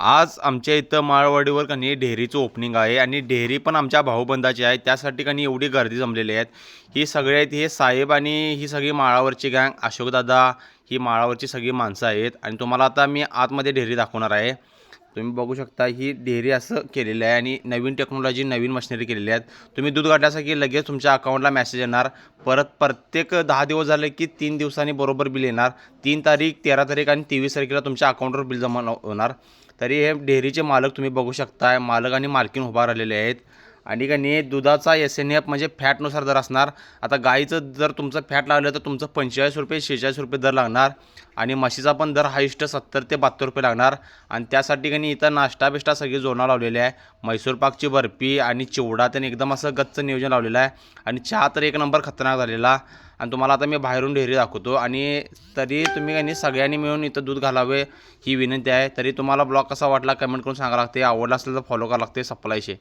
आज आमच्या इथं माळवाडीवर का नाही डेअरीचं ओपनिंग आहे आणि डेअरी पण आमच्या भाऊबंदाची आहे. त्यासाठी का नाही एवढी गर्दी जमलेली आहेत. ही सगळे आहेत हे साहेब आणि ही सगळी माळावरची गँग, अशोकदादा, ही माळावरची सगळी माणसं आहेत. आणि तुम्हाला आता मी आतमध्ये डेअरी दाखवणार आहे. तुम्ही बघू शकता ही डेअरी असं केलेली आहे आणि नवीन टेक्नॉलॉजी, नवीन मशिनरी केलेली आहेत. तुम्ही दूध काढण्यासाठी लगेच तुमच्या अकाउंटला मेसेज येणार. प्रत्येक 10 दिवस झाले की 3 दिवसांनी बरोबर बिल येणार. 3 तारीख, 13 तारीख आणि 23 तारखेला तुमच्या अकाउंटवर बिल जमा होणार. तरी हे डेअरीचे मालक तुम्ही बघू शकता, मालक आणि मालकीण उभा राहिलेले आहेत. आणि का नाही दुधाचा SNF म्हणजे फॅटनुसार दर असणार. आता गाईचं जर तुमचं फॅट लागलं तर तुमचं 45 रुपये 46 रुपये दर लागणार. आणि म्हशीचा पण दर हायस्ट 70 ते 72 रुपये लागणार. आणि त्यासाठी का नाही इथं नाश्ता बिष्टा सगळी जोडणं लावलेली आहे. म्हैसूर पाकची बर्फी आणि चिवडा त्याने एकदम असं गच्च नियोजन लावलेलं आहे. आणि चहा तर एक नंबर खतरनाक झालेला. आणि तुम्हाला आता मी बाहेरून डेअरी दाखवतो. आणि तरी तुम्ही का नाही सगळ्यांनी मिळून इथं दूध घालावे ही विनंती आहे. तरी तुम्हाला ब्लॉग कसा वाटला कमेंट करून सांगा लागते. आवडला असेल तर फॉलो करावं लागते. सप्लायशे